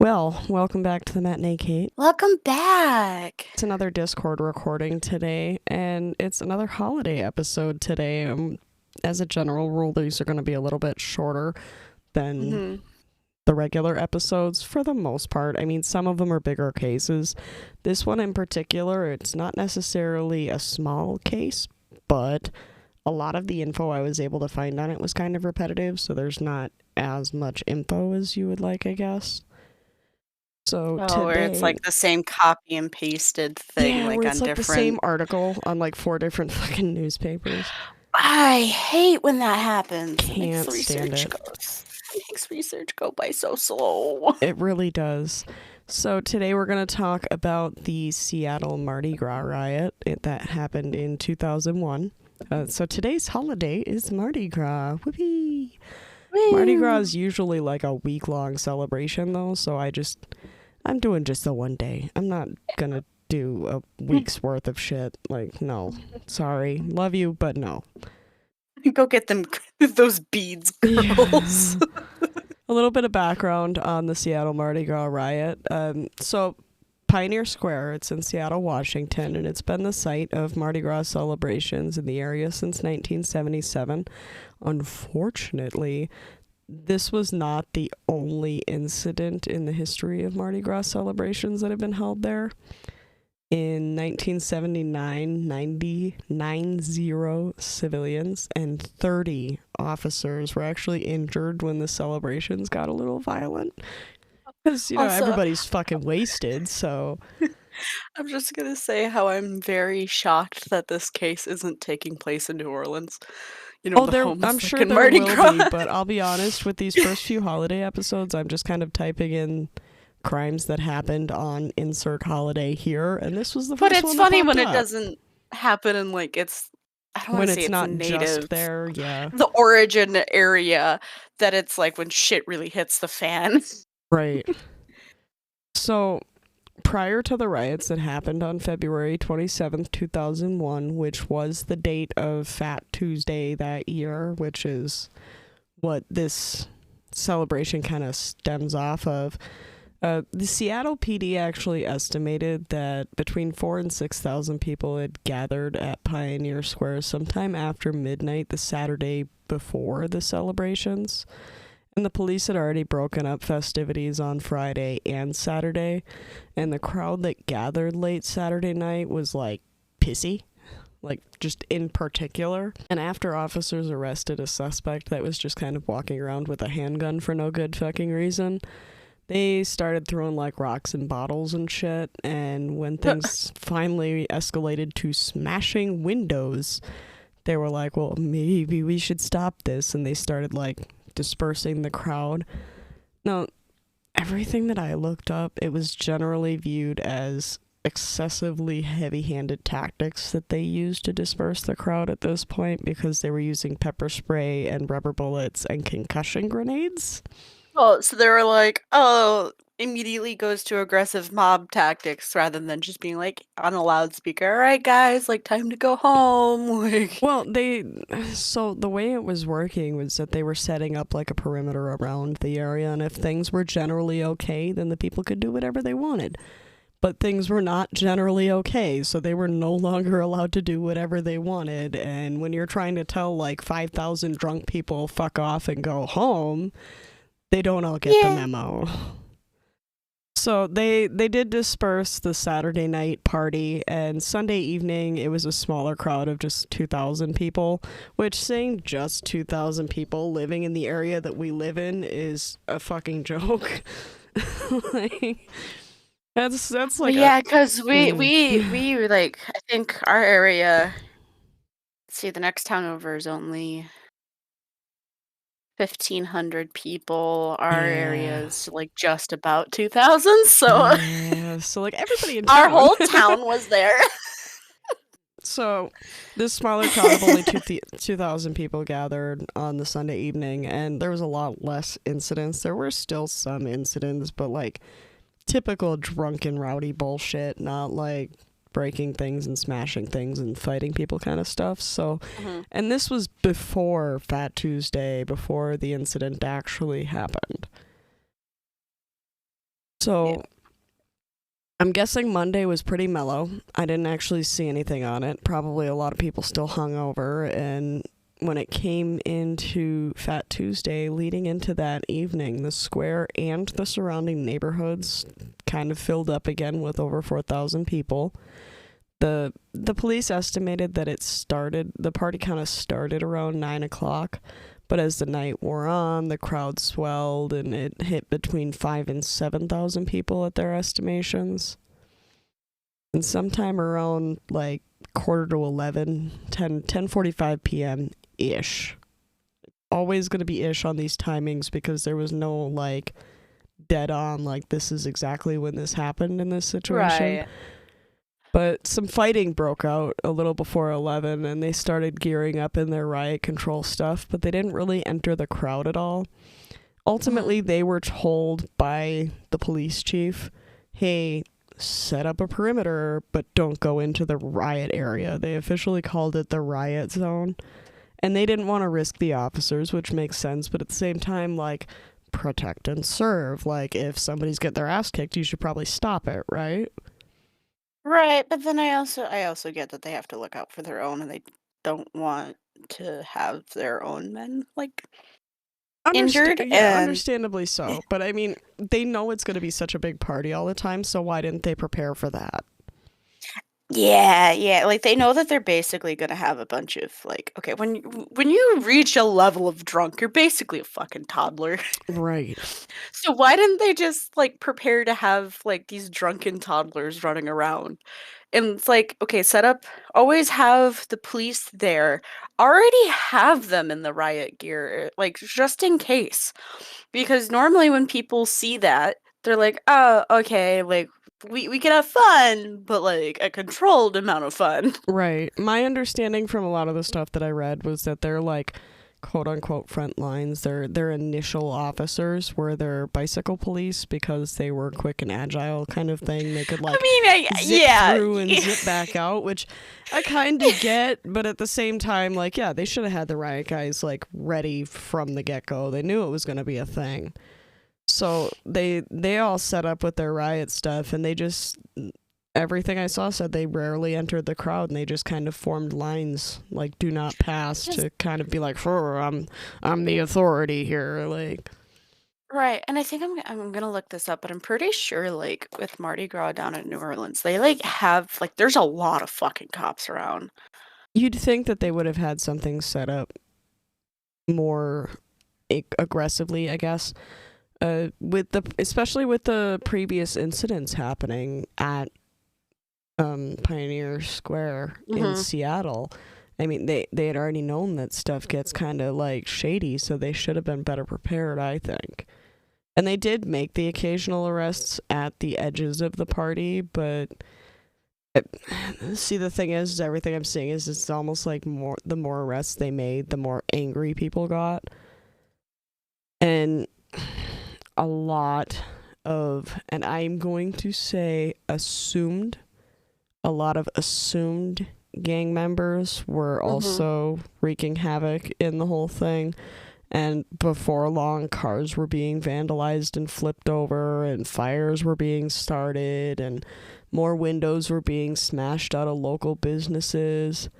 Well, welcome back to the matinee, Kate. Welcome back. It's another Discord recording today, and it's another holiday episode today. As a general rule, these are going to be a little bit shorter than the regular episodes for the most part. I mean, some of them are bigger cases. This one in particular, it's not necessarily a small case, but a lot of the info I was able to find on it was kind of repetitive, so there's not as much info as you would like, I guess. So today, where it's like the same copy and pasted thing, yeah, like where on it's like the different. same article on like 4 different fucking newspapers. I hate when that happens. Can't stand it. It makes research go by so slow. It really does. So today we're going to talk about the Seattle Mardi Gras Riot that happened in 2001. So today's holiday is Mardi Gras. Whoopee! Mardi Gras is usually like a week-long celebration though, so I'm doing just the one day. I'm not gonna do a week's worth of shit. Like, no. Sorry. Love you, but no. Go get them those beads, girls. Yeah. A little bit of background on the Seattle Mardi Gras Riot. So Pioneer Square, it's in Seattle, Washington, and it's been the site of Mardi Gras celebrations in the area since 1977. Unfortunately, this was not the only incident in the history of Mardi Gras celebrations that have been held there. In 1979, 90 civilians and 30 officers were actually injured when the celebrations got a little violent. Because, everybody's fucking wasted, so... I'm just gonna say how I'm very shocked that this case isn't taking place in New Orleans. I'm sure there Mardi will Gras. be, but I'll be honest, with these first few holiday episodes, I'm just kind of typing in crimes that happened on insert holiday here, and this was the first one. But it's funny when it doesn't happen in I don't want to say it's not native, just there, yeah. The origin area, that it's like when shit really hits the fan. Right. So, prior to the riots that happened on February 27th, 2001, which was the date of Fat Tuesday that year, which is what this celebration kind of stems off of, the Seattle PD actually estimated that between 4,000 and 6,000 people had gathered at Pioneer Square sometime after midnight the Saturday before the celebrations. And the police had already broken up festivities on Friday and Saturday, and the crowd that gathered late Saturday night was like pissy, like just in particular. And after officers arrested a suspect that was just kind of walking around with a handgun for no good fucking reason, they started throwing like rocks and bottles and shit. And when things finally escalated to smashing windows, they were like, well, maybe we should stop this. And they started like dispersing the crowd. Now, everything that I looked up, it was generally viewed as excessively heavy-handed tactics that they used to disperse the crowd at this point, because they were using pepper spray and rubber bullets and concussion grenades. Oh, so they were like, immediately goes to aggressive mob tactics rather than just being like on a loudspeaker, all right, guys, like time to go home. Well, so the way it was working was that they were setting up like a perimeter around the area, and if things were generally okay, then the people could do whatever they wanted. But things were not generally okay, so they were no longer allowed to do whatever they wanted. And when you're trying to tell like 5,000 drunk people fuck off and go home, they don't all get the memo. So they did disperse the Saturday night party, and Sunday evening it was a smaller crowd of just 2,000 people, which, saying just 2,000 people living in the area that we live in is a fucking joke. That's like because we like, I think our area, the next town over is only 1,500 people. Our area is like just about 2,000, so so like everybody in town. Our whole town was there. So this smaller crowd of only 2,000 people gathered on the Sunday evening, and there was a lot less incidents. There were still some incidents, but like typical drunken rowdy bullshit, not like breaking things and smashing things and fighting people kind of stuff. So, and this was before Fat Tuesday, before the incident actually happened. So I'm guessing Monday was pretty mellow. I didn't actually see anything on it. Probably a lot of people still hung over. And when it came into Fat Tuesday, leading into that evening, the square and the surrounding neighborhoods kind of filled up again with over 4,000 people. The police estimated that the party kind of started around 9 o'clock, but as the night wore on, the crowd swelled and it hit between 5,000 and 7,000 people at their estimations. And sometime around like quarter to 11, 10:45 p.m. ish. Always going to be ish on these timings because there was no like dead on like this is exactly when this happened in this situation. Right. But some fighting broke out a little before 11 and they started gearing up in their riot control stuff, but they didn't really enter the crowd at all. Ultimately, they were told by the police chief, hey, set up a perimeter, but don't go into the riot area. They officially called it the riot zone. And they didn't want to risk the officers, which makes sense, but at the same time, like, protect and serve. Like, if somebody's getting their ass kicked, you should probably stop it, right? Right, but then I also get that they have to look out for their own, and they don't want to have their own men like injured. Yeah, understandably so. But I mean, they know it's going to be such a big party all the time, so why didn't they prepare for that? Yeah, like they know that they're basically gonna have a bunch of like, okay, when you reach a level of drunk, you're basically a fucking toddler. Right. So why didn't they just like prepare to have like these drunken toddlers running around? And it's like, okay, always have the police there. Already have them in the riot gear, like just in case. Because normally when people see that, they're like, oh, okay, like we can have fun, but like a controlled amount of fun. Right. My understanding from a lot of the stuff that I read was that they're like quote unquote front lines. Their initial officers were their bicycle police because they were quick and agile kind of thing. They could like zip through and zip back out, which I kind of get, but at the same time, like, yeah, they should have had the riot guys like ready from the get-go. They knew it was going to be a thing. So they all set up with their riot stuff, and they just, everything I saw said they rarely entered the crowd, and they just kind of formed lines like do not pass to kind of be like, I'm the authority here, like. Right, and I think I'm gonna look this up, but I'm pretty sure like with Mardi Gras down in New Orleans, they like have like there's a lot of fucking cops around. You'd think that they would have had something set up more aggressively, I guess. Especially with the previous incidents happening at Pioneer Square in Seattle. I mean, they had already known that stuff gets kind of like shady, so they should have been better prepared, I think. And they did make the occasional arrests at the edges of the party, but see, the thing is everything I'm seeing is it's almost like the more arrests they made, the more angry people got. And a lot of, and I'm going to say a lot of assumed gang members were also wreaking havoc in the whole thing. And before long, cars were being vandalized and flipped over, and fires were being started, and more windows were being smashed out of local businesses.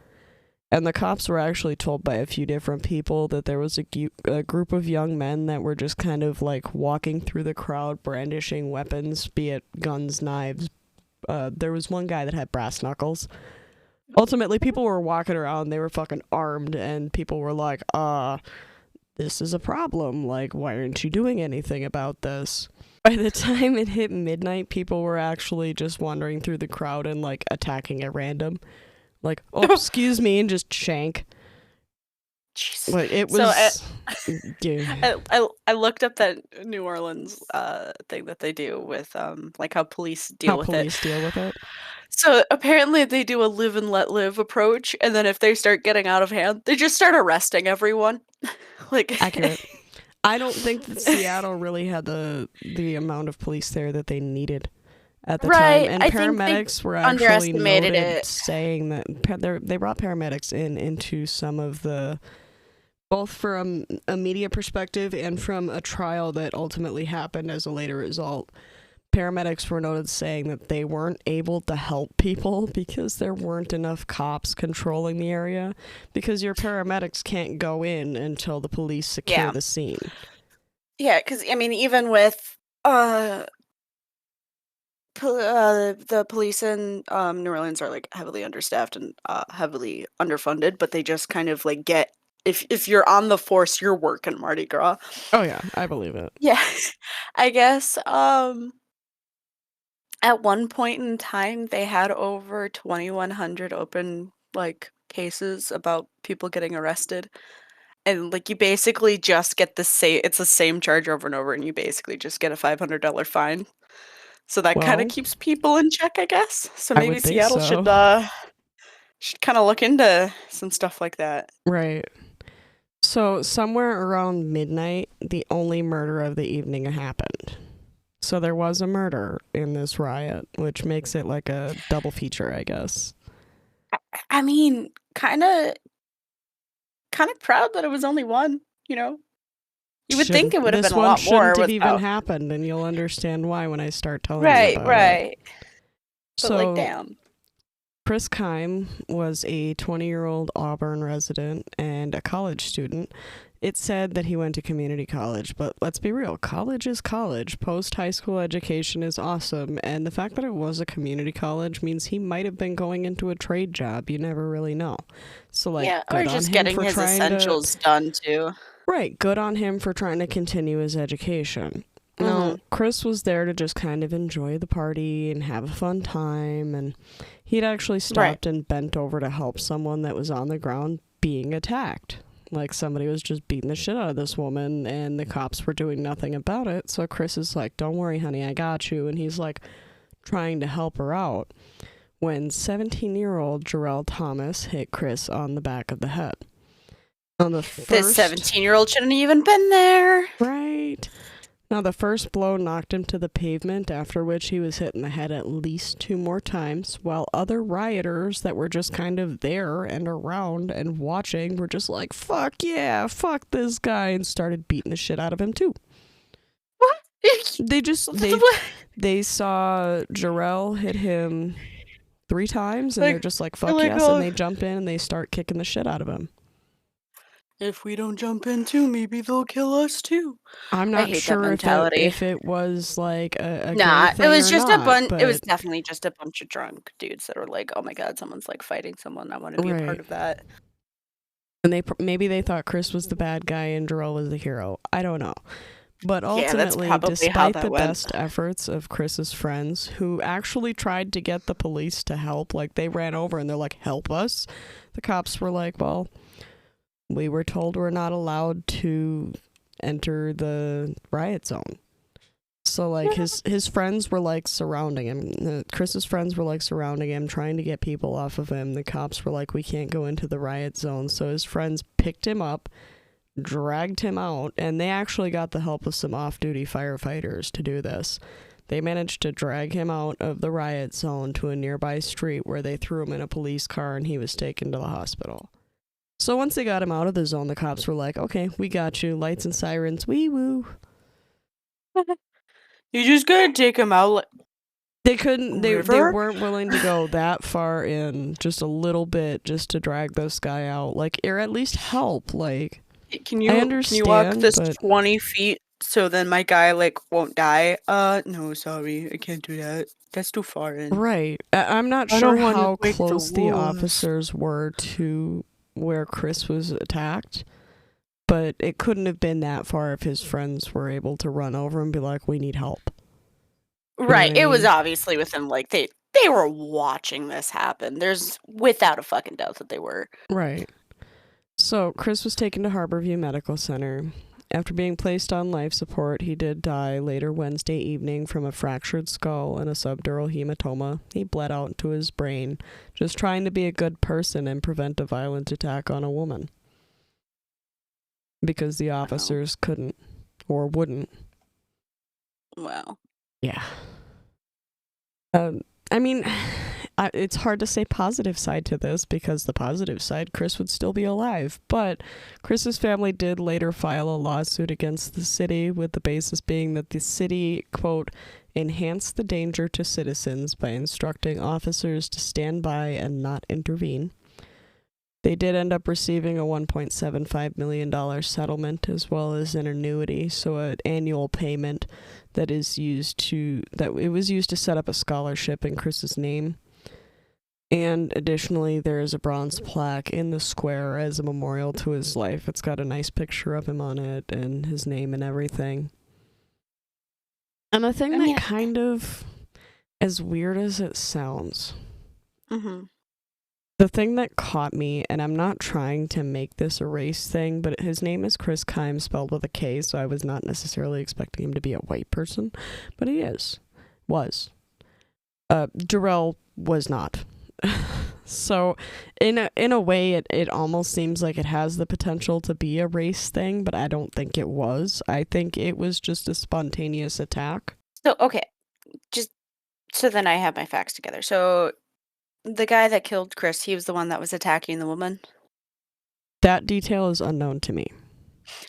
And the cops were actually told by a few different people that there was a group of young men that were just kind of like walking through the crowd brandishing weapons, be it guns, knives. There was one guy that had brass knuckles. Ultimately, people were walking around, they were fucking armed, and people were like, this is a problem. Like, why aren't you doing anything about this? By the time it hit midnight, people were actually just wandering through the crowd and like attacking at random. Like, oh, excuse me, and just shank. Jesus. Like, it was. I looked up that New Orleans thing that they do with like how police deal with it. So apparently they do a live and let live approach, and then if they start getting out of hand, they just start arresting everyone. Like accurate. I don't think that Seattle really had the amount of police there that they needed at the time, and paramedics were actually noted saying that they brought paramedics into some of the, both from a media perspective and from a trial that ultimately happened as a later result. paramedics were noted saying that they weren't able to help people because there weren't enough cops controlling the area, because your paramedics can't go in until the police secure the scene. Yeah, because, I mean, even with the police in New Orleans are, like, heavily understaffed and heavily underfunded, but they just kind of, like, get... If you're on the force, you're working Mardi Gras. Oh, yeah, I believe it. Yeah, I guess, at one point in time, they had over 2,100 open, like, cases about people getting arrested. And, like, you basically just get it's the same charge over and over, and you basically just get a $500 fine. So that kinda Well, keeps people in check, I guess. So I maybe would think Seattle so. should kinda look into some stuff like that. Right. So somewhere around midnight, the only murder of the evening happened. So there was a murder in this riot, which makes it like a double feature, I guess. I mean, kinda proud that it was only one, you know? You would think it would have been a lot more This one shouldn't have even without... happened, and you'll understand why when I start telling you Right, about it. right. But, like, So damn. Chris Kime was a 20-year-old Auburn resident and a college student. It said that he went to community college, but let's be real, college is college. Post-high school education is awesome, and the fact that it was a community college means he might have been going into a trade job. You never really know. So, like, Yeah, good or on just him getting for his trying essentials done too. Right, good on him for trying to continue his education. Now, Chris was there to just kind of enjoy the party and have a fun time, and he'd actually stopped and bent over to help someone that was on the ground being attacked. Like, somebody was just beating the shit out of this woman, and the cops were doing nothing about it. So Chris is like, don't worry, honey, I got you. And he's, like, trying to help her out when 17-year-old Jarrell Thomas hit Chris on the back of the head. On the first... This 17-year-old shouldn't have even been there. Right. Now, the first blow knocked him to the pavement, after which he was hit in the head at least 2 more times, while other rioters that were just kind of there and around and watching were just like, fuck yeah, fuck this guy, and started beating the shit out of him too. What? They saw Jarrell hit him 3 times, and they're just like, fuck yes, and they jump in and they start kicking the shit out of him. If we don't jump in too, maybe they'll kill us too. I'm not sure if it was like a Nah, thing it was or just not, a bunch. but... It was definitely just a bunch of drunk dudes that were like, "Oh my god, someone's like fighting someone. I want to be a part of that." And maybe they thought Chris was the bad guy and Jarrell was the hero. I don't know. But ultimately, despite the best efforts of Chris's friends, who actually tried to get the police to help, like they ran over and they're like, "Help us," the cops were like, "Well, we were told we're not allowed to enter the riot zone." So, like, his friends were, like, surrounding him. Chris's friends were, like, surrounding him, trying to get people off of him. The cops were like, we can't go into the riot zone. So his friends picked him up, dragged him out, and they actually got the help of some off-duty firefighters to do this. They managed to drag him out of the riot zone to a nearby street where they threw him in a police car and he was taken to the hospital. So once they got him out of the zone, the cops were like, okay, we got you. Lights and sirens, wee-woo. You just gotta take him out. They couldn't, they weren't willing to go that far in, just a little bit, just to drag this guy out. Like, or at least help, like... Can you walk this 20 feet so then my guy, like, won't die? No, sorry, I can't do that. That's too far in. Right. I'm not sure how close the officers were to where Chris was attacked, but it couldn't have been that far if his friends were able to run over and be like, we need help. Right. It was obviously within, like, they were watching this happen. There's without a fucking doubt that they were. Right. So Chris was taken to Harborview Medical Center. After being placed on life support, he did die later Wednesday evening from a fractured skull and a subdural hematoma. He bled out into his brain, just trying to be a good person and prevent a violent attack on a woman. Because the officers couldn't, or wouldn't. Wow. Yeah. I mean, it's hard to say positive side to this, because the positive side, Chris would still be alive. But Chris's family did later file a lawsuit against the city, with the basis being that the city, quote, enhance the danger to citizens by instructing officers to stand by and not intervene. They did end up receiving a $1.75 million settlement as well as an annuity, so an annual payment that was used to set up a scholarship in Chris's name. And additionally, there is a bronze plaque in the square as a memorial to his life. It's got a nice picture of him on it and his name and everything. And the thing that kind of, as weird as it sounds, the thing that caught me, and I'm not trying to make this a race thing, but his name is Chris Kime, spelled with a K, so I was not necessarily expecting him to be a white person, but he was. Jarrell was not. So in a way, it almost seems like it has the potential to be a race thing, but I don't think it was. I think it was just a spontaneous attack. So, okay, so then I have my facts together. So the guy that killed Chris, he was the one that was attacking the woman? That detail is unknown to me.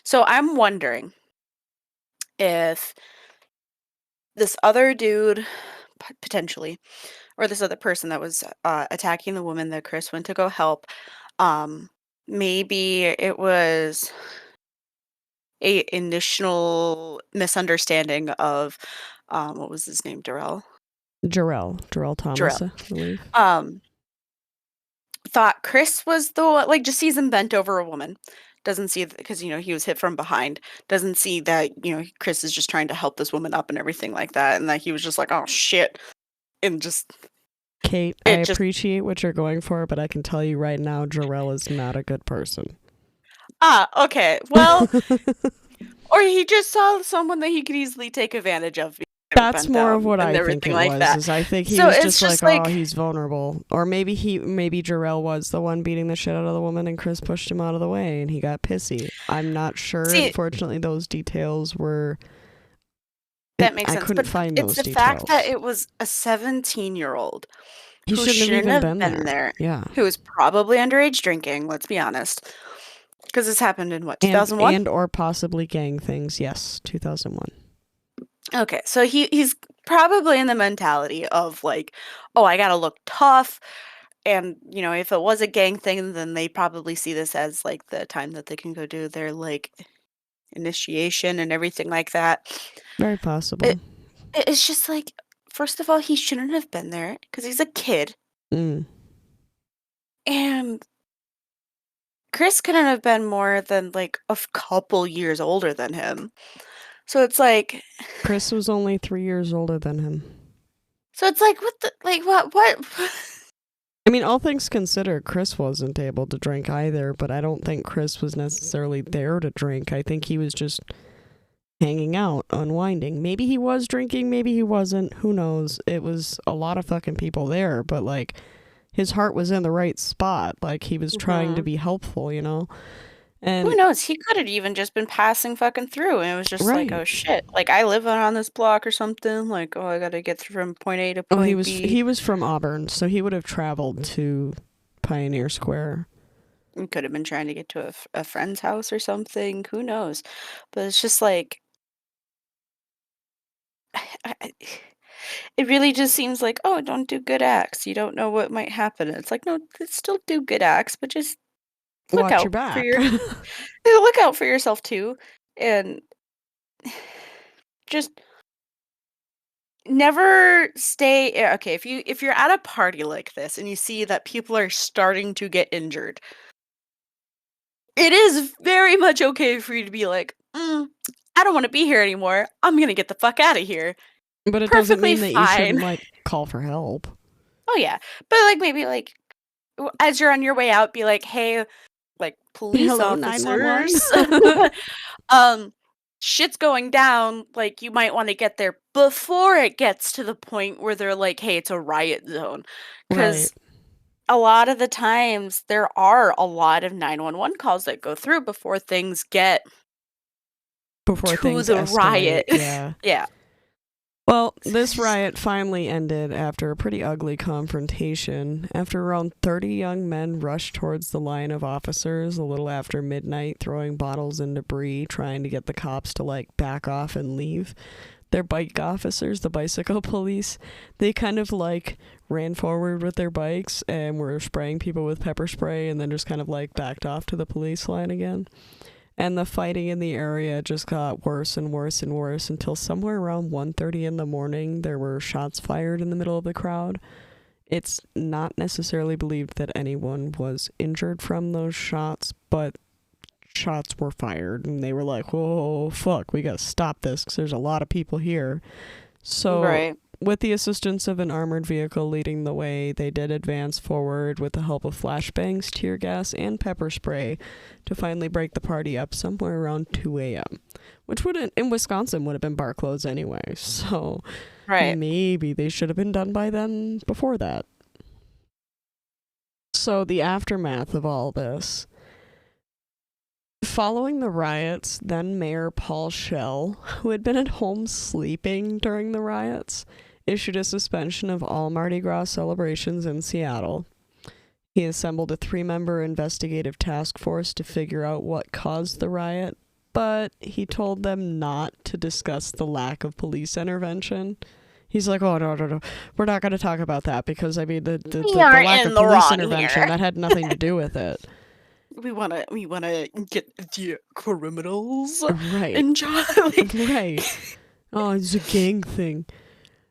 So I'm wondering if this other dude, potentially, or this other person that was attacking the woman that Chris went to go help, maybe it was a initial misunderstanding of, what was his name, Jarrell Thomas, I believe. Thought Chris was the one, like, just sees him bent over a woman, doesn't see, because he was hit from behind, doesn't see that Chris is just trying to help this woman up and everything like that, and that he was just like, oh shit, and just. Kate, I appreciate what you're going for, but I can tell you right now, Jarrell is not a good person. Okay, well, or he just saw someone that he could easily take advantage of. That's more of what I think it was. Is I think he was just like, oh, he's vulnerable. Or maybe Jarrell was the one beating the shit out of the woman and Chris pushed him out of the way and he got pissy. I'm not sure. Unfortunately, those details were... That makes sense. I couldn't find those details. It's the fact that it was a 17-year-old who shouldn't have even been there. Yeah. Who was probably underage drinking, let's be honest. Because this happened in, what, 2001? And or possibly gang things. Yes, 2001. Okay, so he's probably in the mentality of like, oh, I gotta look tough, and if it was a gang thing, then they probably see this as like the time that they can go do their like initiation and everything like that. Very possible. It's just like, first of all, he shouldn't have been there because he's a kid, and Chris couldn't have been more than like a couple years older than him. So it's like... Chris was only 3 years older than him. So it's like, what? I mean, all things considered, Chris wasn't able to drink either, but I don't think Chris was necessarily there to drink. I think he was just hanging out, unwinding. Maybe he was drinking, maybe he wasn't. Who knows? It was a lot of fucking people there, but like, his heart was in the right spot. Like, he was trying to be helpful, And who knows? He could have even just been passing fucking through, and it was just like, oh shit! Like, I live on this block or something. Like, oh, I gotta get from point A to point B. He was from Auburn, so he would have traveled to Pioneer Square. He could have been trying to get to a friend's house or something. Who knows? But it's just like, it really just seems like, oh, don't do good acts. You don't know what might happen. It's like, no, still do good acts, but just. Watch your back. Look out for yourself too, and just never stay. Okay, if you're at a party like this and you see that people are starting to get injured, it is very much okay for you to be like, I don't want to be here anymore. I'm gonna get the fuck out of here. But it doesn't mean that you shouldn't like call for help. Oh yeah, but like maybe like as you're on your way out, be like, hey. Like, police officers, shit's going down. Like, you might want to get there before it gets to the point where they're like, hey, it's a riot zone. Because a lot of the times there are a lot of 911 calls that go through before things get to the riot. Yeah. Yeah. Well, this riot finally ended after a pretty ugly confrontation. After around 30 young men rushed towards the line of officers a little after midnight, throwing bottles and debris, trying to get the cops to, like, back off and leave. their bike officers, the bicycle police, they kind of like ran forward with their bikes and were spraying people with pepper spray and then just kind of like backed off to the police line again. And the fighting in the area just got worse and worse and worse until somewhere around 1:30 in the morning, there were shots fired in the middle of the crowd. It's not necessarily believed that anyone was injured from those shots, but shots were fired and they were like, whoa, fuck, we gotta stop this because there's a lot of people here. So Right. with the assistance of an armored vehicle leading the way, they did advance forward with the help of flashbangs, tear gas, and pepper spray to finally break the party up somewhere around 2 a.m., which would in Wisconsin would have been bar close anyway. So Right. maybe they should have been done by then before that. So the aftermath of all this. Following the riots, then Mayor Paul Schell, who had been at home sleeping during the riots, issued a suspension of all Mardi Gras celebrations in Seattle. He assembled a 3-member investigative task force to figure out what caused the riot, but he told them not to discuss the lack of police intervention. He's like, oh, no, we're not going to talk about that because, I mean, the lack of police intervention, that had nothing to do with it. We wanna get the criminals Right. in charge. Right. Oh, it's a gang thing.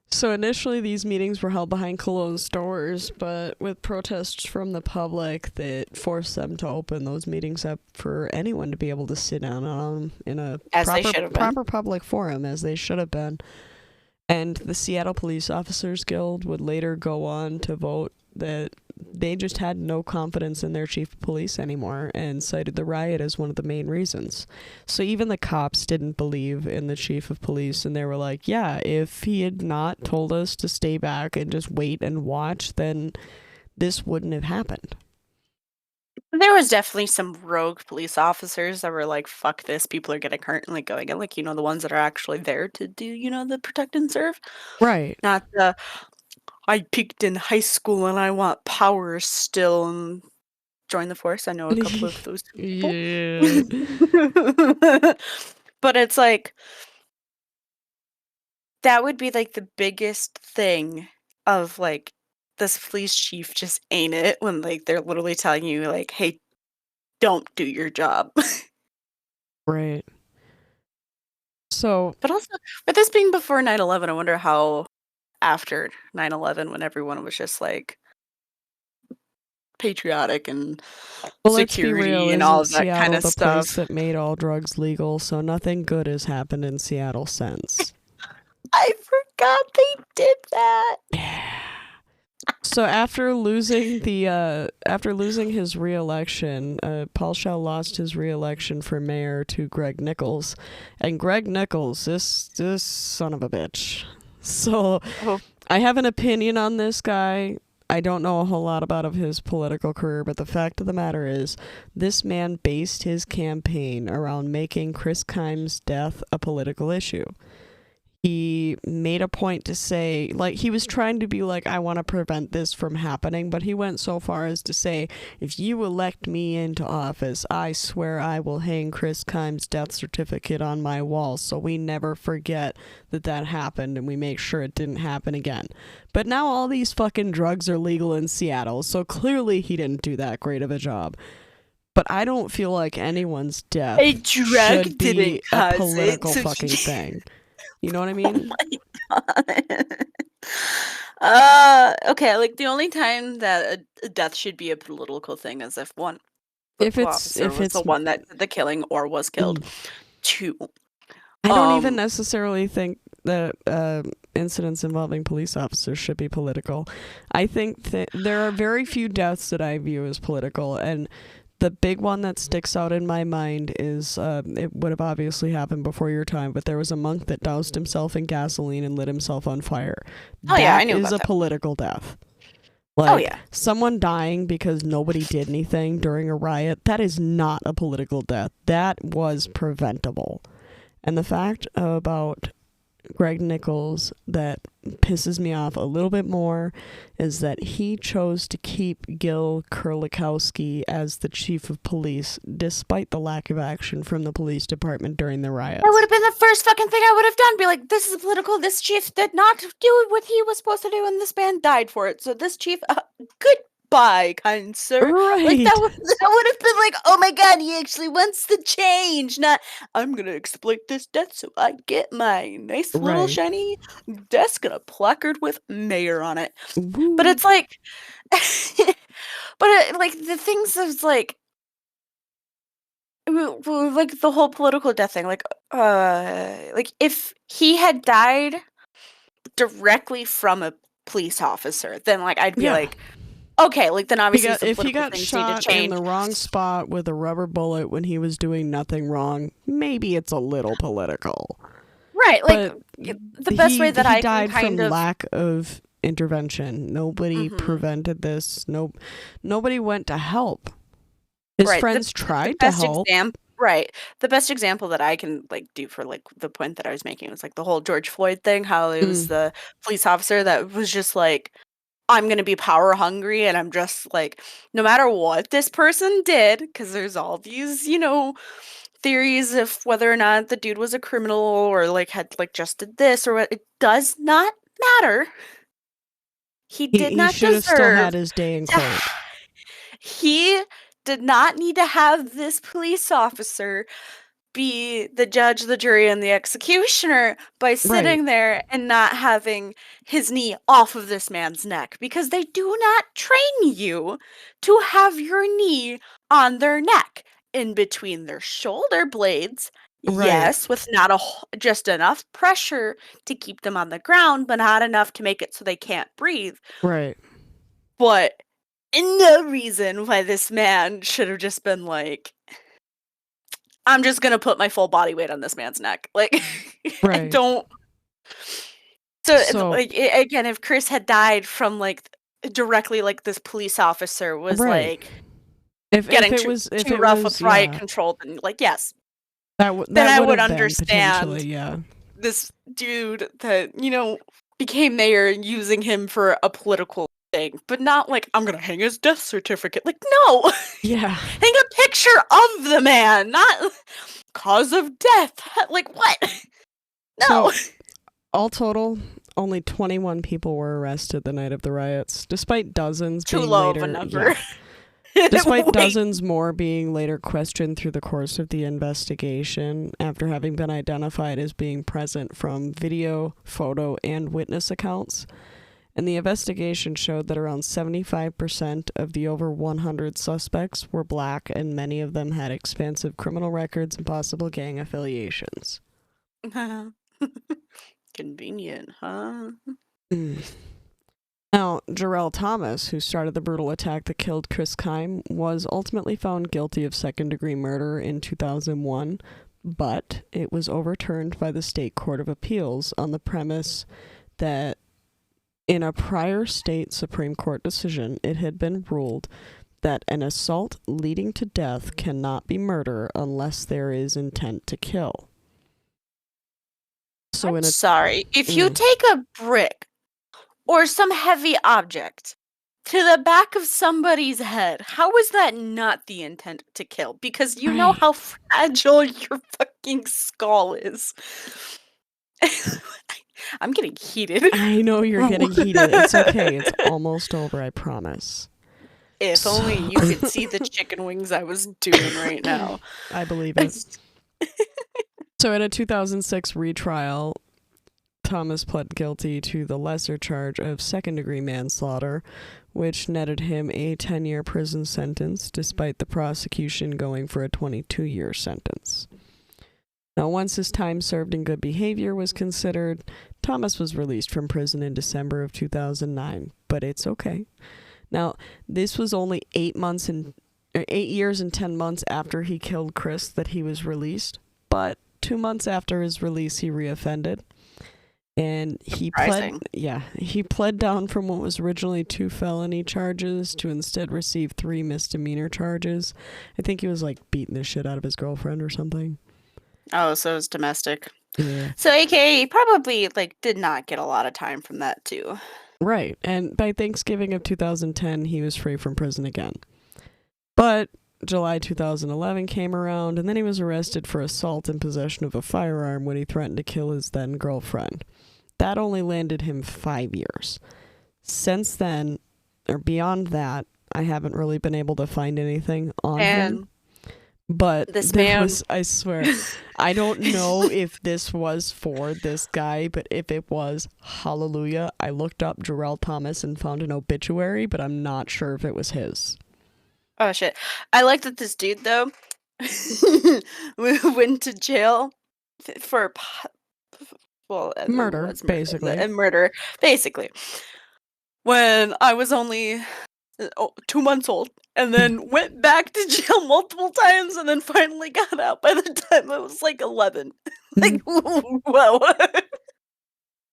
So initially these meetings were held behind closed doors, but with protests from the public that forced them to open those meetings up for anyone to be able to sit down on in a proper public forum, as they should have been. And the Seattle Police Officers Guild would later go on to vote that they just had no confidence in their chief of police anymore and cited the riot as one of the main reasons. So even the cops didn't believe in the chief of police, and they were like, yeah, if he had not told us to stay back and just wait and watch, then this wouldn't have happened. There was definitely some rogue police officers that were like, fuck this, people are getting hurt, and like going in, like, the ones that are actually there to do, the protect and serve. Right. Not the, I peaked in high school and I want power still and join the force. I know a couple of those people. Yeah. But it's like, that would be like the biggest thing of like, this police chief just ain't it when like they're literally telling you like, hey, don't do your job. Right. So, but also, with this being before 9/11, I wonder how after 9/11, when everyone was just like patriotic and security and all of that Seattle, kind of the stuff. place that made all drugs legal, so nothing good has happened in Seattle since. I forgot they did that. Yeah. So after losing his re-election, Paul Schell lost his re-election for mayor to Greg Nichols, and Greg Nichols, this son of a bitch. So I have an opinion on this guy. I don't know a whole lot about his political career, but the fact of the matter is, this man based his campaign around making Chris Kime's death a political issue. He made a point to say, like, he was trying to be like, I want to prevent this from happening, but he went so far as to say, if you elect me into office, I swear I will hang Chris Kime's death certificate on my wall so we never forget that happened and we make sure it didn't happen again. But now all these fucking drugs are legal in Seattle, so clearly he didn't do that great of a job. But I don't feel like anyone's death should be a political fucking thing. You know what I mean? Oh my god. Okay, like the only time that a death should be a political thing is if it's the one that did the killing or was killed. 2. I don't even necessarily think that incidents involving police officers should be political. I think that there are very few deaths that I view as political, and the big one that sticks out in my mind is, it would have obviously happened before your time, but there was a monk that doused himself in gasoline and lit himself on fire. I knew about that. Political death. Like, someone dying because nobody did anything during a riot, that is not a political death. That was preventable. And the fact about Greg Nichols that pisses me off a little bit more is that he chose to keep Gil Kurlikowski as the chief of police despite the lack of action from the police department during the riots. That would have been the first fucking thing I would have done. Be like, this is political. This chief did not do what he was supposed to do, and this man died for it. So this chief, goodbye, kind sir. Right. Like, that would have been like, oh my god, he actually wants the change. Not, I'm going to exploit this death so I get my nice little Right. shiny desk and a placard with mayor on it. Woo. But it's like, like, the things is like, like the whole political death thing, like if he had died directly from a police officer, then like I'd be like, okay, like then obviously if he got shot in the wrong spot with a rubber bullet when he was doing nothing wrong, maybe it's a little political. Right, like the best way that I died can kind from of lack of intervention. Nobody prevented this. Nobody went to help. His friends tried to help. The best example that I can like do for like the point that I was making was like the whole George Floyd thing, how it was the police officer that was just like, I'm going to be power hungry, and I'm just like, no matter what this person did, because there's all these, theories of whether or not the dude was a criminal or like had like just did this or what, it does not matter. He did not should have still had his day in court. He did not need to have this police officer be the judge, the jury, and the executioner by sitting there and not having his knee off of this man's neck, because they do not train you to have your knee on their neck, in between their shoulder blades. Yes, with not just enough pressure to keep them on the ground, but not enough to make it so they can't breathe. Right. But no reason why this man should have just been like, I'm just gonna put my full body weight on this man's neck. Like, I don't. So like, again, if Chris had died from like directly, like this police officer was like getting too rough with riot control, then like, yes, then I would understand. This dude that became mayor and using him for a political thing, but not like, I'm gonna hang his death certificate. Like, no. Hang a picture of the man, not cause of death. Like, what? No. So, all total, only 21 people were arrested the night of the riots, despite dozens too being low later, of a number. Despite dozens more being later questioned through the course of the investigation after having been identified as being present from video, photo, and witness accounts. And the investigation showed that around 75% of the over 100 suspects were black, and many of them had expansive criminal records and possible gang affiliations. Convenient, huh? Now, Jarrell Thomas, who started the brutal attack that killed Chris Kime, was ultimately found guilty of second-degree murder in 2001, but it was overturned by the State Court of Appeals on the premise that in a prior state Supreme Court decision, it had been ruled that an assault leading to death cannot be murder unless there is intent to kill. So sorry, if you take a brick or some heavy object to the back of somebody's head, how is that not the intent to kill? Because you know how fragile your fucking skull is. I'm getting heated. I know you're getting heated. It's okay. It's almost over, I promise. If only you could see the chicken wings I was doing right now. I believe it. So in a 2006 retrial, Thomas pled guilty to the lesser charge of second-degree manslaughter, which netted him a 10-year prison sentence, despite the prosecution going for a 22-year sentence. Now, once his time served in good behavior was considered, Thomas was released from prison in December of 2009, but it's okay. Now, this was only 8 years and 10 months after he killed Chris that he was released, but 2 months after his release, he reoffended. And he pled down from what was originally 2 felony charges to instead receive 3 misdemeanor charges. I think he was like beating the shit out of his girlfriend or something. Oh, so it's domestic. Yeah. So AKA probably like did not get a lot of time from that too. Right. And by Thanksgiving of 2010, he was free from prison again. But July 2011 came around, and then he was arrested for assault and possession of a firearm when he threatened to kill his then girlfriend. That only landed him 5 years. Since then, or beyond that, I haven't really been able to find anything on him. But this there man was, I swear, I don't know if this was for this guy, but if it was, hallelujah. I looked up Jarrell Thomas and found an obituary, but I'm not sure if it was his. Oh shit. I like that this dude though went to jail for well, it Murder, was basically. and murder, basically. When I was only 2 months old, and then went back to jail multiple times, and then finally got out by the time I was like 11. Like, whoa.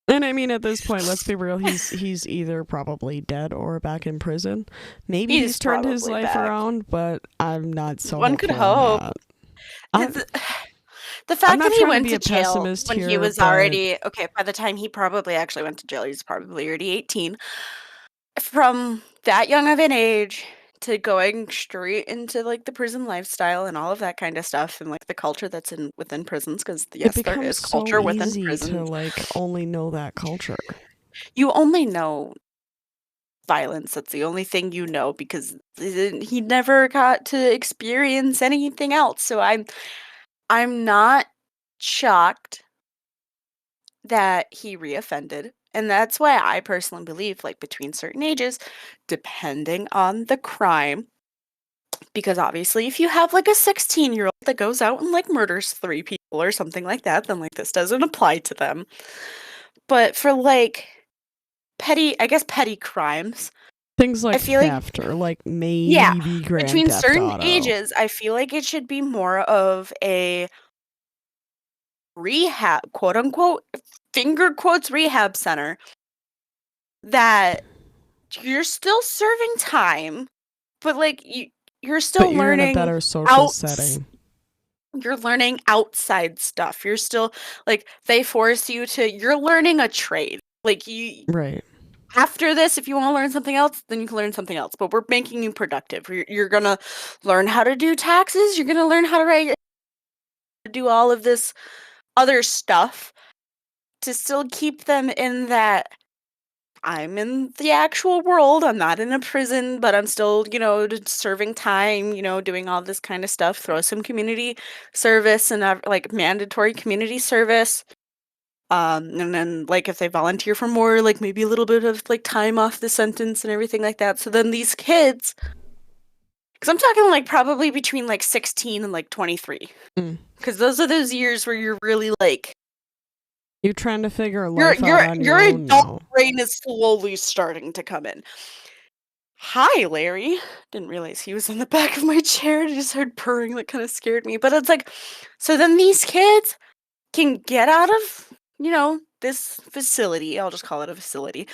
And I mean, at this point, let's be real, he's either probably dead or back in prison. Maybe he's turned his probably life back. around, but I'm not so One could hopeful on hope. that. The fact not that he trying to went be to a jail pessimist when he here, was but- already okay, by the time he probably actually went to jail, he was probably already 18. From that young of an age to going straight into like the prison lifestyle and all of that kind of stuff, and like the culture that's within prisons, because it yes, there becomes is so culture within easy to prisons. like only know that culture. You only know violence. That's the only thing you know, because he never got to experience anything else. So I'm not shocked that he reoffended. And that's why I personally believe, like, between certain ages, depending on the crime, because obviously if you have like a 16-year-old that goes out and like murders 3 people or something like that, then like this doesn't apply to them. But for like petty crimes, Things like I feel like, theft or like maybe yeah, Grand between Theft certain Auto. ages, I feel like it should be more of a rehab, quote unquote, finger quotes rehab center, that you're still serving time, but like you're still But you're in a learning better social out. setting. You're learning outside stuff. You're still like, they force you to. You're learning a trade. Like, you Right. after this, if you want to learn something else, then you can learn something else. But we're making you productive. You're gonna learn how to do taxes. You're gonna learn how to write, do all of this other stuff to still keep them in that I'm in the actual world. I'm not in a prison, but I'm still, serving time, doing all this kind of stuff. Throw some community service and like mandatory community service. And then like if they volunteer for more, like maybe a little bit of like time off the sentence and everything like that. So then these kids, because I'm talking like probably between like 16 and like 23, because those are those years where you're really like, you're trying to figure life out on your your own adult now. brain is slowly starting to come in. Hi, Larry. Didn't realize he was in the back of my chair. I just heard purring that kind of scared me. But it's like, so then these kids can get out of, this facility. I'll just call it a facility.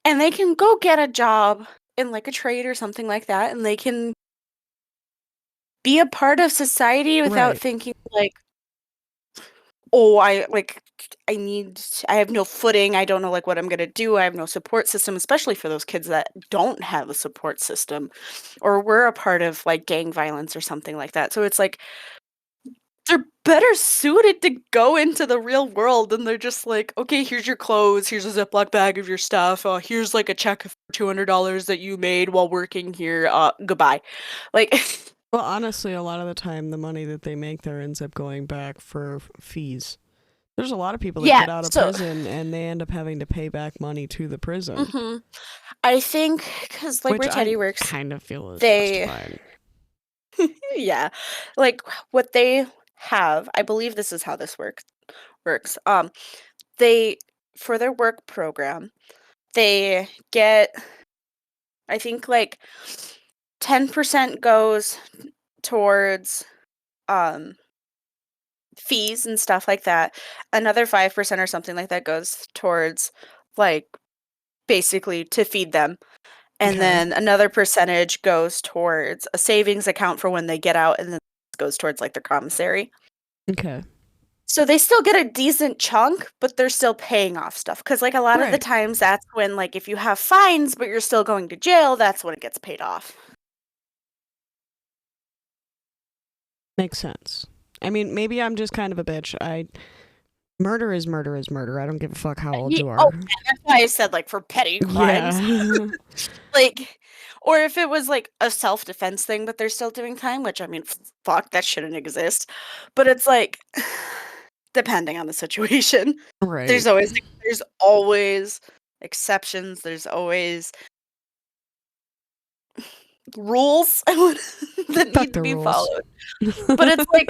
And they can go get a job in like a trade or something like that. And they can be a part of society without Right. thinking like, oh, I have no footing. I don't know like what I'm going to do. I have no support system, especially for those kids that don't have a support system or were a part of like gang violence or something like that. So it's like, they're better suited to go into the real world, and they're just like, okay, here's your clothes, here's a Ziploc bag of your stuff, here's like a check for $200 that you made while working here, goodbye. Like, Well, honestly, a lot of the time, the money that they make there ends up going back for fees. There's a lot of people that yeah, get out of prison and they end up having to pay back money to the prison. I think because like which where Teddy I works, kind of feel is they justified. yeah, like what they have, I believe this is how this works. They, for their work program, they get, I think like 10% goes towards fees and stuff like that. Another 5% or something like that goes towards like basically to feed them. And then another percentage goes towards a savings account for when they get out, and then goes towards like their commissary. Okay. So they still get a decent chunk, but they're still paying off stuff. Because, like, a lot of the Right. times that's when, like, if you have fines, but you're still going to jail, that's when it gets paid off. Makes sense. I mean, maybe I'm just kind of a bitch. Murder is murder is murder. I don't give a fuck how old you are. Oh, yeah, that's why I said, like, for petty crimes. Yeah. Like, or if it was, like, a self-defense thing, but they're still doing time, which, I mean, fuck, that shouldn't exist. But it's, like, depending on the situation. Right. There's always exceptions. There's always rules that Fuck need to the be rules. followed. But it's, like,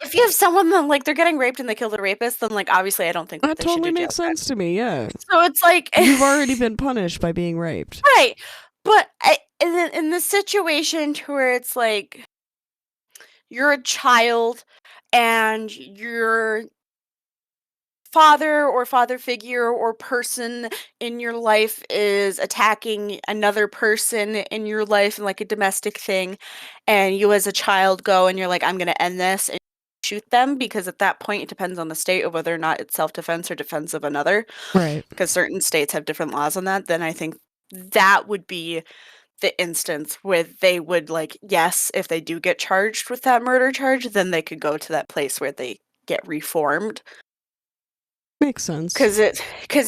if you have someone that, like, they're getting raped and they kill the rapist, then, like, obviously I don't think That they should totally do jail makes time. sense to me, yeah. So it's, like... You've already been punished by being raped. Right. But in the situation to where it's, like, you're a child and your father or father figure or person in your life is attacking another person in your life in, like, a domestic thing, and you as a child go and you're like, I'm gonna end this, and shoot them, because at that point it depends on the state of whether or not it's self-defense or defense of another, Right. because certain states have different laws on that. Then I think that would be the instance where they would, like, yes, if they do get charged with that murder charge, then they could go to that place where they get reformed. Makes sense. Because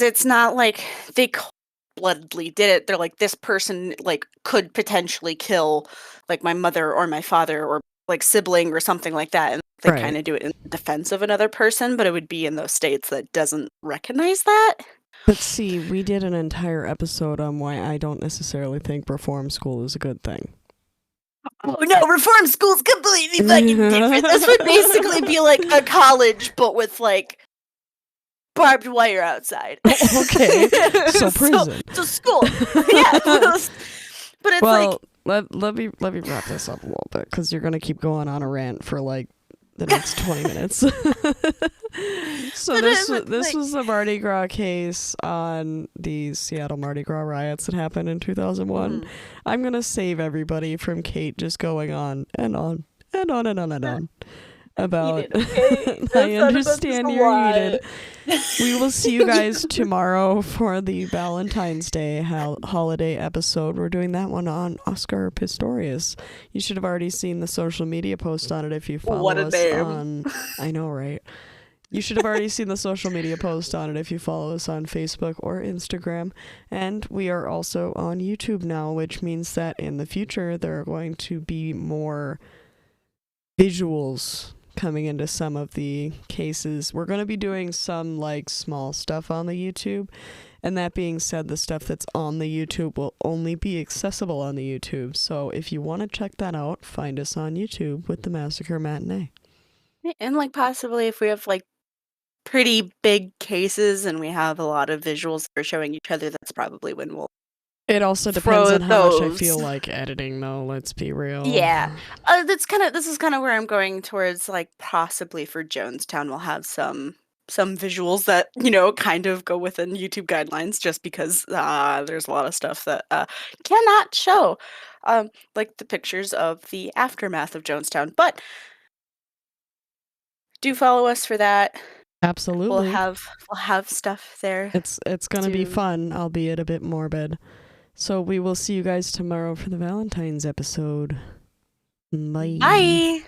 it's not like they cold-bloodedly did it. They're like, this person, like, could potentially kill, like, my mother or my father or, like, sibling or something like that, and they Right. kind of do it in defense of another person, but it would be in those states that doesn't recognize that. But see, we did an entire episode on why I don't necessarily think reform school is a good thing. Oh no, reform school's completely fucking different. This would basically be like a college, but with, like, barbed wire outside. Okay, so prison. So school. Yeah. But it's Well, like, let me wrap this up a little bit, because you're gonna keep going on a rant for like the next 20 minutes. So But this it's like- was the Mardi Gras case on the Seattle Mardi Gras riots that happened in 2001. I'm gonna save everybody from Kate just going on and on and on and on and on about. I understand you're heated. We will see you guys tomorrow for the Valentine's Day holiday episode. We're doing that one on Oscar Pistorius. You should have already seen the social media post on it if you follow What a us name. on. I know, right? You should have already seen the social media post on it if you follow us on Facebook or Instagram. And we are also on YouTube now, which means that in the future there are going to be more visuals coming into some of the cases. We're going to be doing some, like, small stuff on the YouTube. And that being said, the stuff that's on the YouTube will only be accessible on the YouTube. So if you want to check that out, find us on YouTube with the Massacre Matinee. And, like, possibly if we have, like, pretty big cases and we have a lot of visuals that are showing each other, that's probably when we'll... It also depends on how much I those. feel like editing, though. Let's be real. Yeah. This is kind of where I'm going towards, like, possibly for Jonestown we'll have some visuals that, you know, kind of go within YouTube guidelines, just because there's a lot of stuff that cannot show, like the pictures of the aftermath of Jonestown. But do follow us for that. Absolutely. We'll have stuff there. It's gonna be fun, albeit a bit morbid. So we will see you guys tomorrow for the Valentine's episode. Bye. Bye.